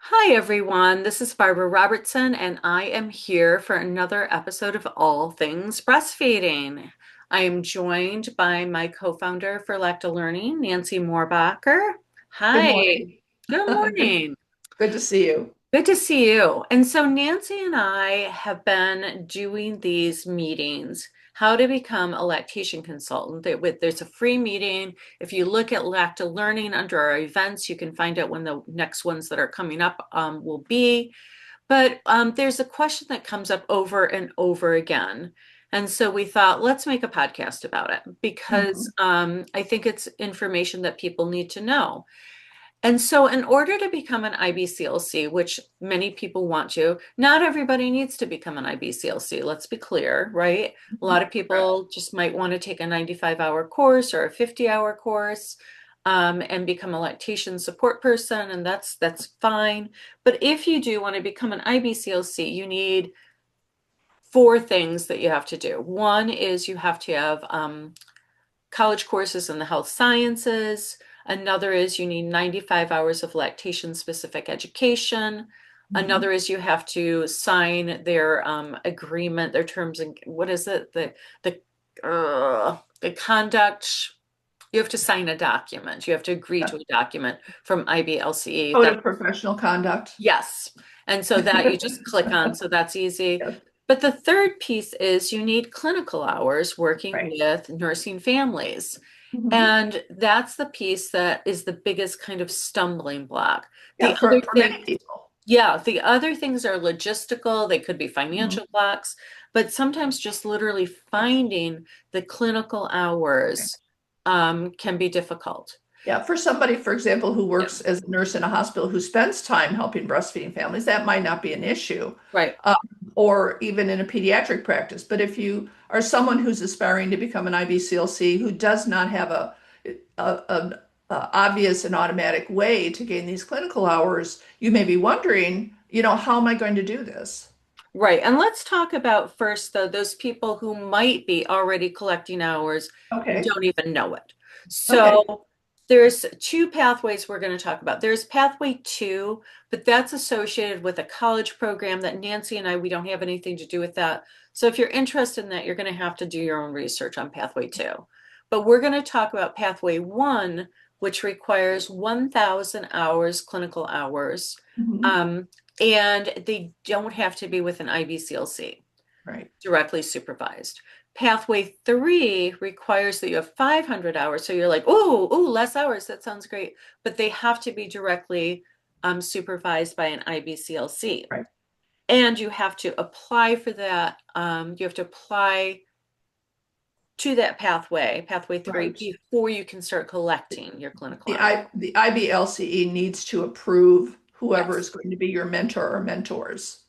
Hi, everyone. This is Barbara Robertson, and I am here for another episode of All Things Breastfeeding. I am joined by my co-founder for LactaLearning, Nancy Mohrbacher. Good Hi, morning. good Good, morning. good to see you. Good to see you. And so Nancy and I have been doing these meetings, how to become a lactation consultant. There's a free meeting. If you look at LactaLearning under our events, you can find out when the next ones that are coming up will be. But there's a question that comes up over and over again. And so we thought, let's make a podcast about it because Mhm. I think it's information that people need to know. And so, in order to become an IBCLC, which many people want to, not everybody needs to become an IBCLC. Let's be clear, right? A lot of Correct. people just might want to take a 95-hour course or a 50-hour course and become a lactation support person, and that's fine. But if you do want to become an IBCLC, you need four things that you have to do. One is you have to have college courses in the health sciences. Another is you need 95 hours of lactation specific education. Mhm. Another is you have to sign their agreement, their terms and what is it? The conduct. You have to sign a document. You have to agree Yeah. to a document from IBLCE. Code That of professional conduct. yes. And so that you just click on, so that's easy. Yes. But the third piece is you need clinical hours working Right. with nursing families. Mhm. And that's the piece that is the biggest kind of stumbling block. Yeah, The other for many thing, people. yeah, the other things are logistical, they could be Mhm. financial blocks, but sometimes just literally finding the clinical hours can be difficult. Yeah, for somebody, for example, who Yeah, works as a nurse in a hospital who spends time helping breastfeeding families, that might not be an issue, right. um, or even in a pediatric practice. But if you are someone who's aspiring to become an IBCLC who does not have a obvious and automatic way to gain these clinical hours, you may be wondering, how am I going to do this? Right. And let's talk about first, though, those people who might be already collecting hours and Okay. don't even know it. Okay. So there's two pathways we're going to talk about. There's pathway two, but that's associated with a college program that Nancy and I, we don't have anything to do with that. So if you're interested in that, you're going to have to do your own research on pathway two. But we're going to talk about pathway one, which requires 1,000 hours, clinical hours. Mhm. Um, and they don't have to be with an IBCLC, Right. directly supervised. Pathway three requires that you have 500 hours. So you're like, oh, less hours. That sounds great. But they have to be directly supervised by an IBCLC. Right. And you have to apply for that. You have to apply to that pathway, pathway three, Right. before you can start collecting your clinical hours. The IBLCE needs to approve whoever is Yes. going to be your mentor or mentors.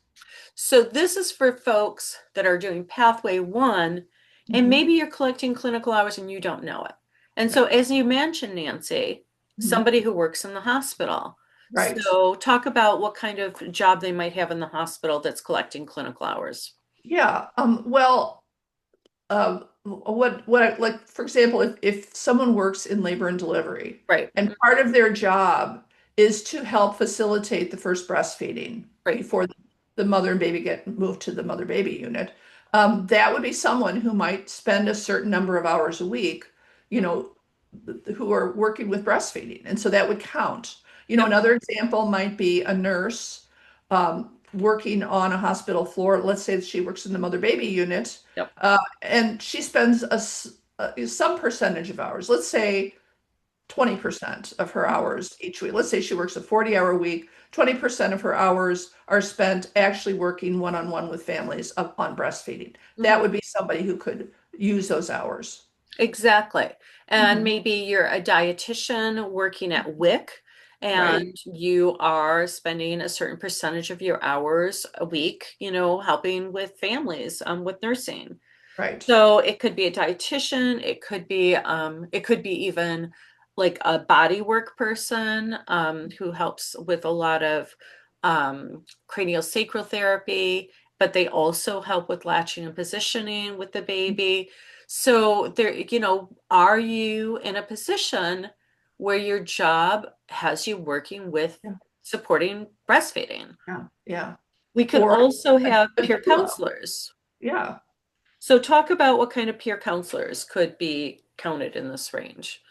So this is for folks that are doing pathway one, and Mhm. maybe you're collecting clinical hours and you don't know it. And so, Right. as you mentioned, Nancy, Mhm. somebody who works in the hospital. Right. So, talk about what kind of job they might have in the hospital that's collecting clinical hours. Yeah. Well, like, for example, if someone works in labor and delivery, Right, and part of their job is to help facilitate the first breastfeeding right. before the mother and baby get moved to the mother baby unit, that would be someone who might spend a certain number of hours a week, you Mhm. know, who are working with breastfeeding. And so that would count. Yep, Another example might be a nurse working on a hospital floor. Let's say that she works in the mother baby unit, yep. and she spends some percentage of hours, let's say 20% of her Mhm. hours each week. Let's say she works a 40-hour week. 20% of her hours are spent actually working one-on-one with families on breastfeeding. That Mhm. would be somebody who could use those hours. Exactly. And Mhm. maybe you're a dietitian working at WIC Right, and you are spending a certain percentage of your hours a week, helping with families, with nursing. right. So it could be a dietitian, it could be even like a body work person, who helps with a lot of craniosacral therapy, but they also help with latching and positioning with the baby. So there, are you in a position where your job has you working with Yeah. supporting breastfeeding. Yeah. Yeah. We could Or also have a peer doula. counselors. Yeah. So talk about what kind of peer counselors could be counted in this range.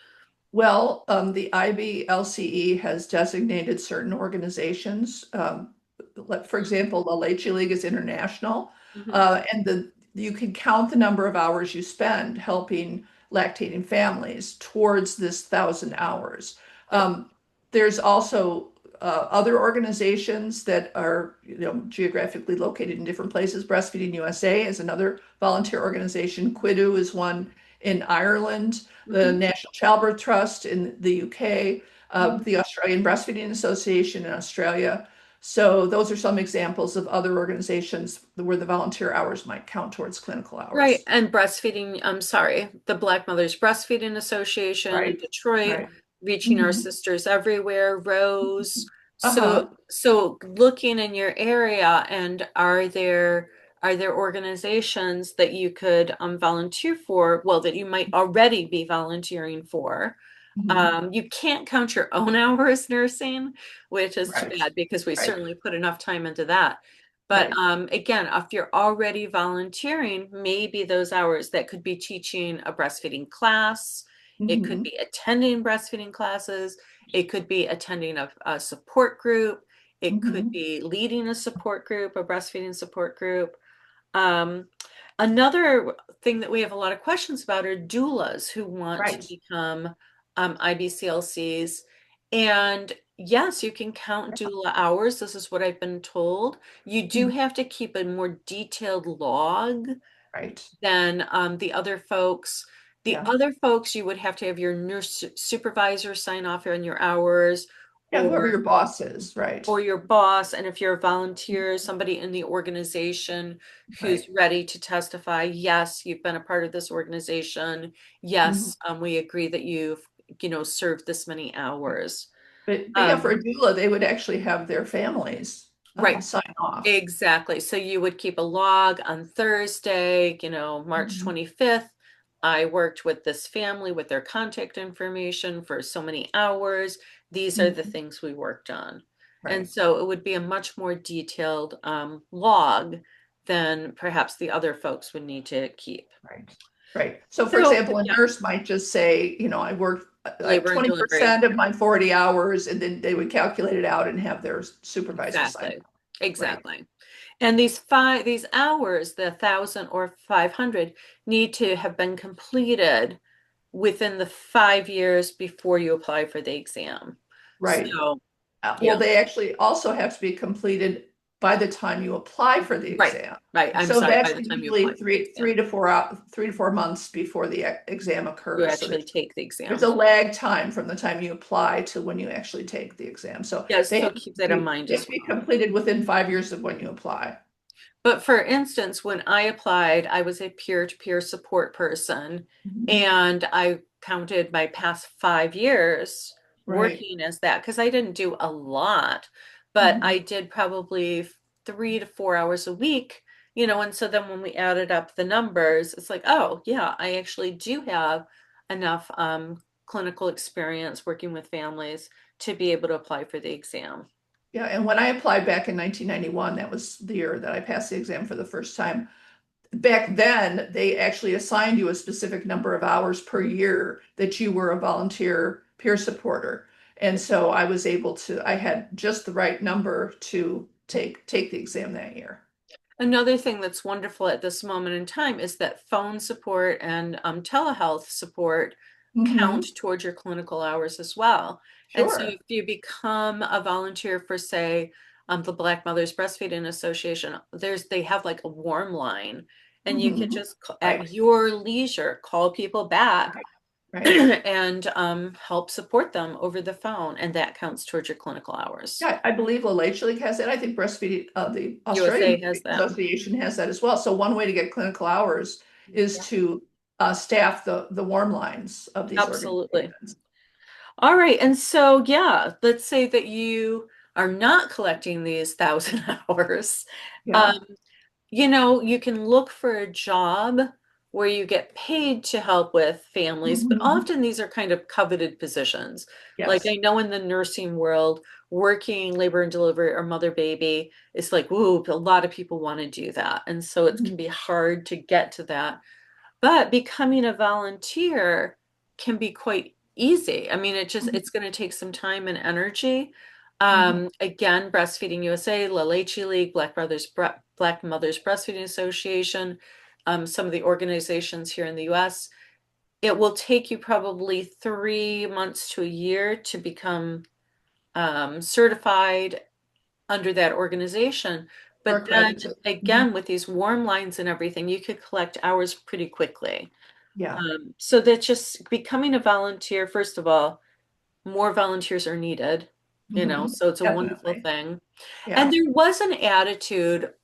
Well, the IBLCE has designated certain organizations. For example, the Leche League is international, Mhm. and you can count the number of hours you spend helping lactating families towards this 1,000 hours. Yep. Um, there's also other organizations that are, geographically located in different places. Breastfeeding USA is another volunteer organization. Quidu is one in Ireland, the Mhm. National Childbirth Trust in the UK, Mhm. the Australian Breastfeeding Association in Australia. So those are some examples of other organizations where the volunteer hours might count towards clinical Right. hours. And breastfeeding, I'm sorry, the Black Mothers Breastfeeding Association in Right, Detroit, right. Reaching Our Mhm. Sisters Everywhere, Rose. So Uh-huh. so looking in your area, and are there organizations that you could volunteer for, well, that you might already be volunteering for? Mhm. You can't count your own hours nursing, which is too Right, bad because we right, certainly put enough time into that. But right. again, if you're already volunteering, maybe those hours that could be teaching a breastfeeding class, it could Mhm. be attending breastfeeding classes, it could be attending a support group, it could Mhm. be leading a support group, a breastfeeding support group. Um, Another thing that we have a lot of questions about are doulas who want to Right. become IBCLCs. And yes, you can count doula hours. This is what I've been told. You do Mhm. have to keep a more detailed log Right. than the other folks. The Yeah. other folks, you would have to have your nurse supervisor sign off on your hours, Yeah, whoever or your boss is, right. or your boss, and if you're a volunteer, somebody in the organization who's Right. ready to testify, yes, you've been a part of this organization. Mhm. Yes, we agree that you've, served this many hours. But yeah, for Um, a doula, they would actually have their families right, sign off. exactly. So you would keep a log on Thursday, March Mhm. 25th. I worked with this family with their contact information for so many hours. These are the Mhm. things we worked on. And Right, so it would be a much more detailed log than perhaps the other folks would need to keep. right, right. So, for So, example, a yeah, nurse might just say, I worked labor and delivery. 20% of my 40 hours, and then they would calculate it out and have their supervisor sign. Exactly. Right, Exactly. And these hours, the 1,000 or 500, need to have been completed within the 5 years before you apply for the exam. right. So, Well, yeah, they actually also have to be completed by the time you apply for the right, exam. right. I'm So sorry, by that's the time you usually apply for the exam, 3 to 4 months before the exam you occurs. So actually take the there's exam. a lag time from the time you apply to when you actually take the exam. So Yes, so keep that in mind they have as to be well. completed within 5 years of when you apply. But for instance, when I applied, I was a peer-to-peer support person, Mhm. and I counted my past 5 years Right. working as that because I didn't do a lot, but Mhm. I did probably 3 to 4 hours a week, and so then when we added up the numbers, it's like, oh, yeah, I actually do have enough clinical experience working with families to be able to apply for the exam. Yeah, and when I applied back in 1991, that was the year that I passed the exam for the first time. Back then, they actually assigned you a specific number of hours per year that you were a volunteer peer supporter. And so I had just the right number to take the exam that year. Another thing that's wonderful at this moment in time is that phone support and telehealth support count Hmm. towards your clinical hours as well. And so Sure. if you become a volunteer for, say, the Black Mothers Breastfeeding Association, they have like a warm line, and you can Hmm. just at Right, your leisure call people back right, right. and help support them over the phone, and that counts towards your clinical hours. Yeah, I believe the Leche League has that. I think the Australian USA has Breastfeeding that. Association has that as well. So one way to get clinical hours is Yeah. to staff the warm lines of these Absolutely. organizations. All right. And so, yeah, let's say that you are not collecting these 1,000 hours. Yeah. Um, you can look for a job where you get paid to help with families, but Mhm. often these are kind of coveted positions. Like I Yes. know in the nursing world, working labor and delivery or mother baby, it's like, whoa, a lot of people want to do that. And so it Mhm. can be hard to get to that. But becoming a volunteer can be quite easy. I mean, Mhm. it's going to take some time and energy. Mhm. Again, Breastfeeding USA, La Leche League, Black Mothers Breastfeeding Association, some of the organizations here in the US. It will take you probably 3 months to a year to become certified under that organization. Or But then accredited. Mhm. again, with these warm lines and everything, you could collect hours pretty quickly. Yeah. So that's just becoming a volunteer. First of all, more volunteers are needed, Mhm. so it's a wonderful Definitely. thing. And Yeah. there was an attitude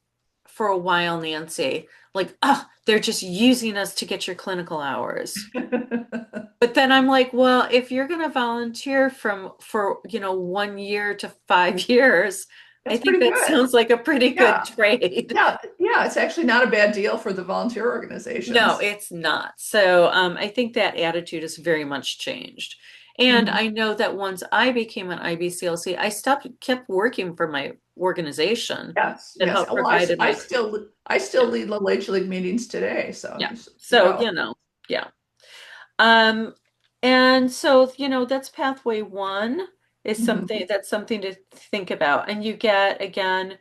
for a while, Nancy, like, oh, they're just using us to get your clinical hours. But then I'm like, well, if you're going to volunteer for 1 year to 5 years, I That's think pretty that good. sounds like a pretty good Yeah. trade. Yeah. Yeah. It's actually not a bad deal for the volunteer No, organizations. it's not. So I think that attitude has very much changed. And Mhm. I know that once I became an IBCLC, kept working for my organization Yes. that Yes. helped Well, provided my, I still yeah, lead LactaLearning League meetings today. So yeah. you So, go. yeah. Um, and so, that's pathway one is Mhm. something to think about. And you get, again,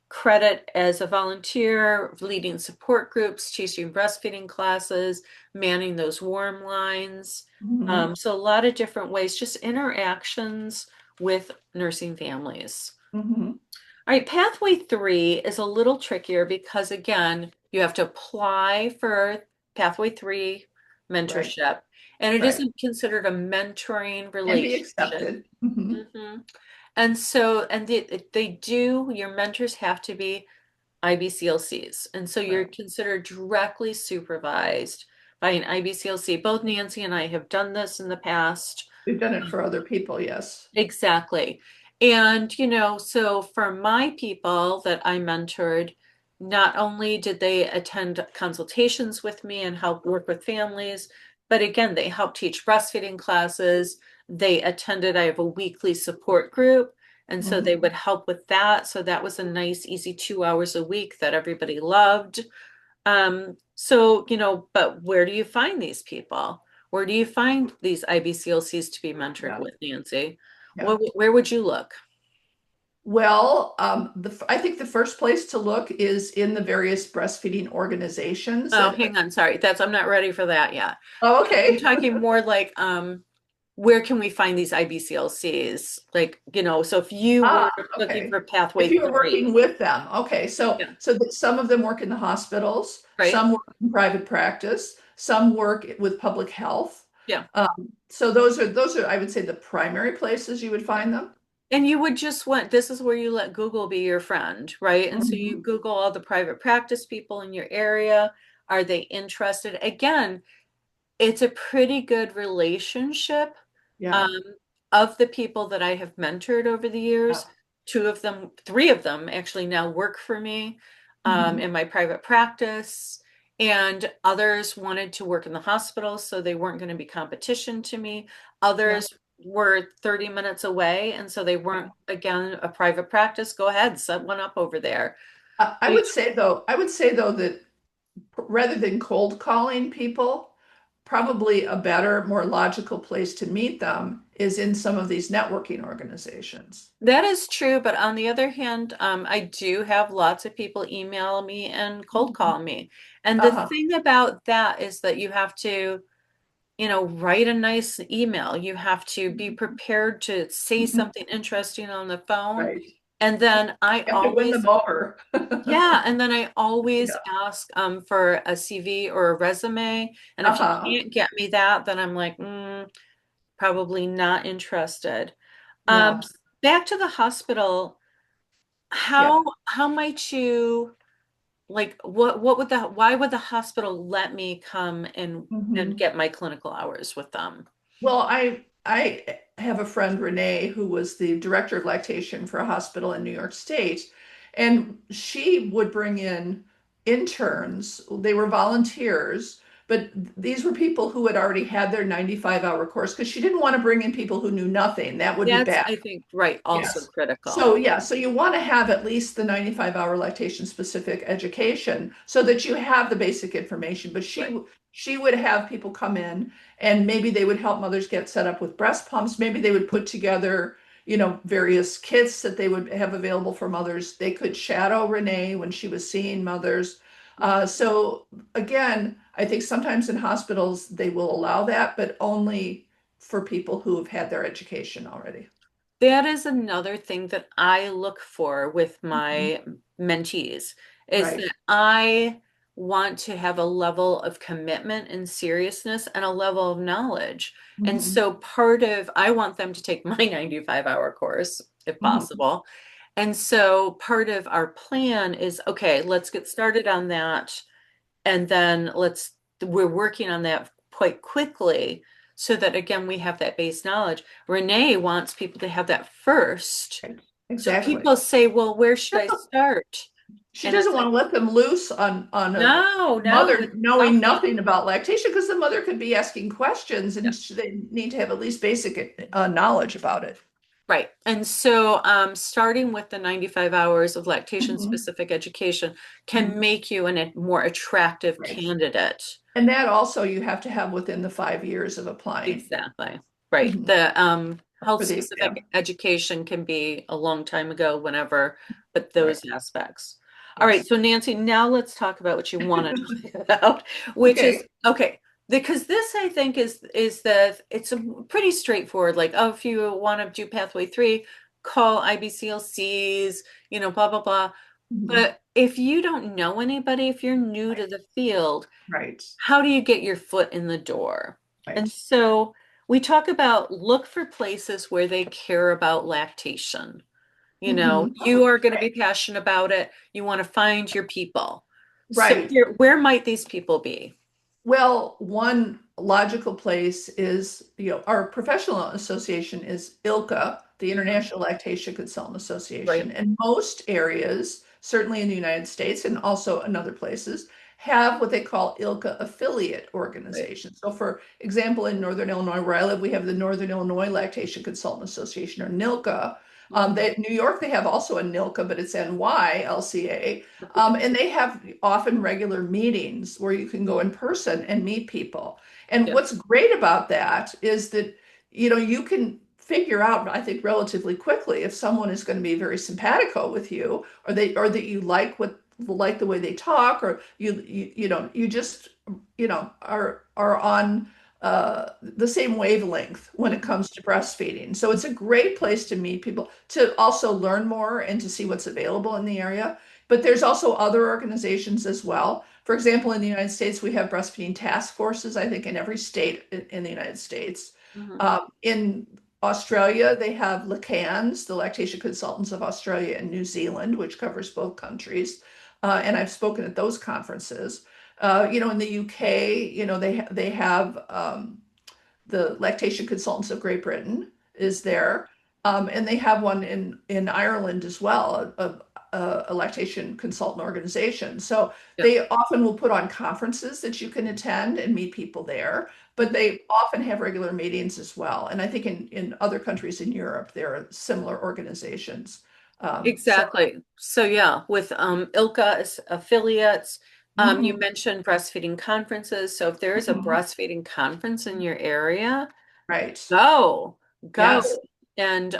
credit as a volunteer, leading support groups, teaching breastfeeding classes, manning those warm lines. Mhm. So a lot of different ways, just interactions with nursing families. Mhm. All right, pathway three is a little trickier because again, you have to apply for pathway three Right. mentorship, and it Right. isn't considered a mentoring And be relationship. accepted. Mhm. hmm And so, and your mentors have to be IBCLCs. And so you're Right. considered directly supervised by an IBCLC. Both Nancy and I have done this in the past. We've done it for other people. Yes. Exactly. And, so for my people that I mentored, not only did they attend consultations with me and help work with families, but again, they helped teach breastfeeding classes. I have a weekly support group, and so they Mhm. would help with that. So that was a nice, easy 2 hours a week that everybody loved. So, but where do you find these people? Where do you find these IBCLCs to be mentored Yeah. with, Nancy? Yeah. Where would you look? Well, I think the first place to look is in the various breastfeeding organizations Oh, that. hang on, sorry. I'm not ready for that yet. Oh, I'm okay. talking more like, where can we find these IBCLCs? Like, so if you Ah, were looking okay. for pathway If you were three, working with them, okay. yeah, Some of them work in the hospitals, right? some work in private practice, some work with public health. Yeah. So those are I would say the primary places you would Yeah. find them. And you would this is where you let Google be your friend, right? And so you Mhm. Google all the private practice people in your area. Are they interested? Again, it's a pretty good relationship Yeah. um, of the people that I have mentored over the Yeah. years. Three of them actually now work for me Mhm. in my private practice. And others wanted to work in the hospital, so they weren't going to be competition to me. Yeah. Others were 30 minutes away, and so they weren't, Yeah. again, a private practice. Go ahead, set one up over there. I would say though that rather than cold calling people, probably a better, more logical place to meet them is in some of these networking organizations. That is true, but on the other hand, I do have lots of people email me and cold Mhm. call me. And the Uh-huh. thing about that is that you have to, write a nice email. You have to be prepared to say Mhm. something interesting on the phone. Right. And then I You have to win always, them over. yeah, and then I always Yeah. ask for a CV or a resume. And if you Uh-huh. can't get me that, then I'm like, probably not interested. Um, Yeah. Back to the hospital. Yeah. How might you like what would the why would the hospital let me come and Mhm. get my clinical hours with them? Well, I have a friend, Renee, who was the director of lactation for a hospital in New York State, and she would bring in interns. They were volunteers but these were people who had already had their 95-hour course because she didn't want to bring in people who knew nothing. That would be That's, bad. I think, right, also Yes. critical. So yeah, so you want to have at least the 95-hour lactation specific education so that you have the basic information. But Right. she would have people come in and maybe they would help mothers get set up with breast pumps. Maybe they would put together, various kits that they would have available for mothers. They could shadow Renee when she was seeing mothers. So again, I think sometimes in hospitals they will allow that, but only for people who have had their education already. That is another thing that I look for with Mhm. my mentees is Right. that I want to have a level of commitment and seriousness and a level of knowledge. And Mhm. so part of, I want them to take my 95-hour course if Mhm. possible. And so part of our plan is, okay, let's get started on that. And then we're working on that quite quickly so that again, we have that base knowledge. Renee wants people to have that first. Right. So Exactly. people say, well, where should I start? She And it's doesn't want like, to let them loose on a no, no, mother it's knowing nothing. nothing about lactation because the mother could be asking questions Yeah. and they need to have at least basic knowledge about it. Right. And so starting with the 95 hours of lactation Mhm. specific education can Mhm. make you a more attractive Right. candidate. And that also you have to have within the 5 years of applying. Exactly. Right. Mhm. The health For the specific exam. education can be a long time ago, whenever, but Right. those aspects. All right. Yes. So Nancy, now let's talk about what you want to talk about, which is Okay. okay. Because this I think is that it's a pretty straightforward. Like, oh, if you want to do pathway 3, call IBCLCs, blah blah blah. Mhm. But if you don't know anybody, if you're new to Right. the field, Right. how do you get your foot in the door? And Right. so we talk about look for places where they care about lactation. Mhm. You are going to be passionate about it. You want to find your people. So Right. where might these people be? Well, one logical place is, our professional association is ILCA, the Mhm. International Lactation Consultant Right. Association. And most areas, certainly in the United States and also in other places, have what they call ILCA affiliate Right. organizations. So, for example, in Northern Illinois, where I live, we have the Northern Illinois Lactation Consultant Association, or NILCA. Mhm. New York, they have also a NILCA, but it's NYLCA. And they have often regular meetings where you can go in person and meet people. And Yeah. what's great about that is that, you can figure out, I think, relatively quickly if someone is going to be very simpatico with you, or that you like the way they talk, or you just are on the same wavelength when it Mhm. comes to breastfeeding. So it's a great place to meet people, to also learn more and to see what's available in the area. But there's also other organizations as well. For example, in the United States, we have breastfeeding task forces, I think, in every state in the United States. Mhm. In Australia, they have LACANS, the Lactation Consultants of Australia and New Zealand, which covers both countries. And I've spoken at those conferences. In the UK, they have the Lactation Consultants of Great Britain is there, and they have one in Ireland as well, a lactation consultant organization. So Yeah. they often will put on conferences that you can attend and meet people there, but Mhm. they often have regular meetings as well. And I think in other countries in Europe, there are similar organizations. So, Exactly. So yeah, with ILCA affiliates, you mhm, mentioned breastfeeding conferences. So if there is a mhm, breastfeeding conference in your area, right. go, Yes, go. And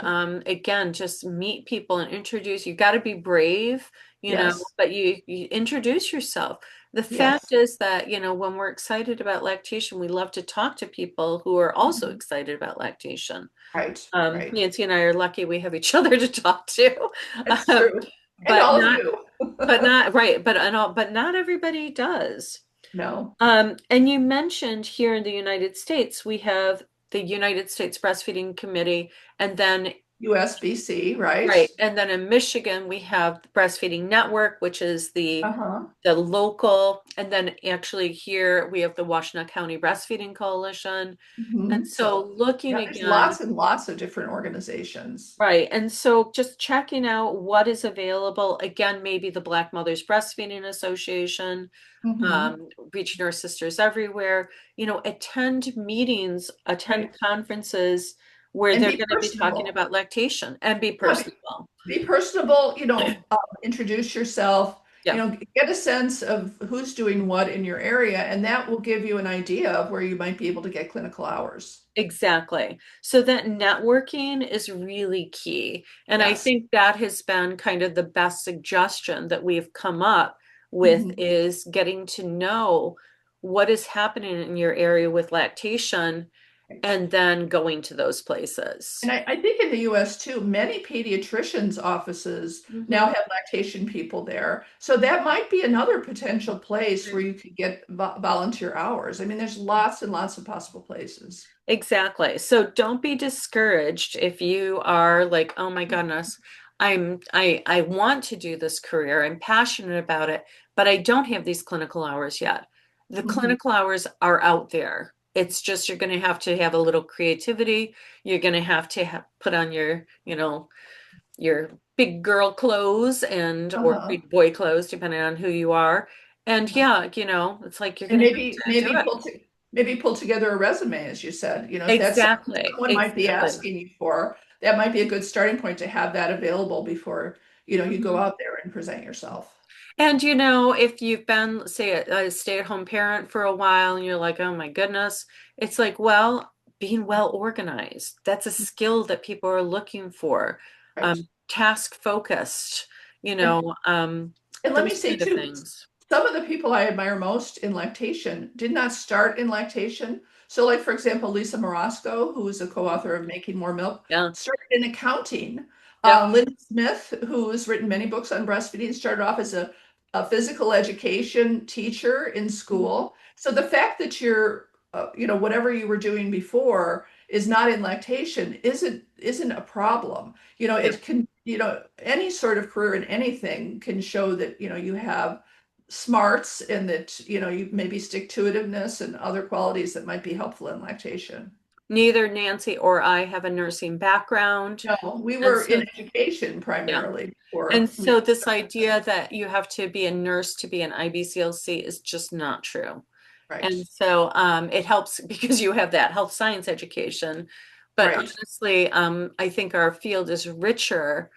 again, just meet people and introduce. You got to be brave, yes, but you introduce yourself. The fact yes. is that, when we're excited about lactation, we love to talk to people who are also Mhm. excited about lactation. Right, right. Nancy and I are lucky we have each other to talk to. That's Um, true. And but all of not you. but not right, but not everybody does. No. And you mentioned here in the United States, we have the United States Breastfeeding Committee, and then USBC, right? Right. And then in Michigan, we have the Breastfeeding Network, which is Uh-huh. the local, and then actually here we have the Washtenaw County Breastfeeding Coalition. And so So, looking yeah, there's again, lots and lots of different organizations. right. And so just checking out what is available. Again, maybe the Black Mothers Breastfeeding Association, Hmm. Reaching Our Sisters Everywhere, attend meetings, attend Right. conferences where And they're be going to be talking personable. about lactation and be Yeah, personable. be personable, introduce yourself, Yeah. get a sense of who's doing what in your area, and that will give you an idea of where you might be able to get clinical hours. Exactly. So that networking is really key. And I Yes. think that has been kind of the best suggestion that we've come up with Mhm. is getting to know what is happening in your area with lactation Right. and then going to those And places. I think in the US too, many pediatricians' offices now Mhm. have lactation people there. So that might be another potential place where you could get volunteer hours. I mean, there's lots and lots of possible places. Exactly. So don't be discouraged if you are like, oh my goodness, I want to do this career. I'm passionate about it, but I don't have these clinical hours yet. The Mhm. clinical hours are out there. It's just you're going to have a little creativity. You're going to have to put on your big girl clothes or Uh-huh. big boy clothes, depending on who you are. And yeah, it's like you're And going to maybe have to do it. maybe pull together a resume, as you said. If that's something Exactly. someone might be Exactly. asking you for, that might be a good starting point to have that available before, you go Mhm. out there and present yourself. And if you've been, say, a stay-at-home parent for a while and you're like, oh my goodness, it's like, well, being well organized, that's a skill that people are looking for. Right. Task focused, And and let me those say kind of too, things. some of the people I admire most in lactation did not start in lactation. So, like for example, Lisa Morosco, who is a co-author of Making More Milk, Yeah. started in accounting. Yep. Lynn Smith, who has written many books on breastfeeding, started off as a physical education teacher in Mhm. school. So the fact that whatever you were doing before is not in lactation isn't a problem. Yeah. It can, any sort of career in anything can show that, you have smarts and that, you maybe stick-to-itiveness and other qualities that might be helpful in lactation. Neither Nancy or I have a nursing background. No, we And were in so, education yeah. primarily And before we so this idea that you have to be a nurse to be an IBCLC is just not true. And right, so it helps because you have that health science education. But right. honestly, I think our field is richer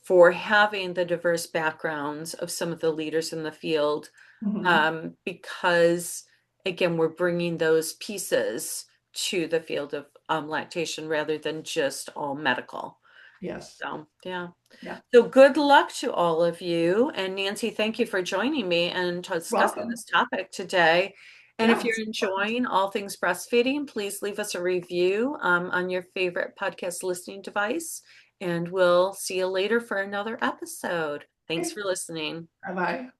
for having the diverse backgrounds of some of the leaders in the field Mhm. because, again, we're bringing those pieces to the field of lactation rather than just all medical. Yes. So, yeah. Yeah. So good luck to all of you. And Nancy, thank you for joining me and discussing Welcome. this topic today. And if Yeah. you're enjoying all things breastfeeding, please leave us a review on your favorite podcast listening device. And we'll see you later for another episode. Thanks Okay. for listening. Bye-bye.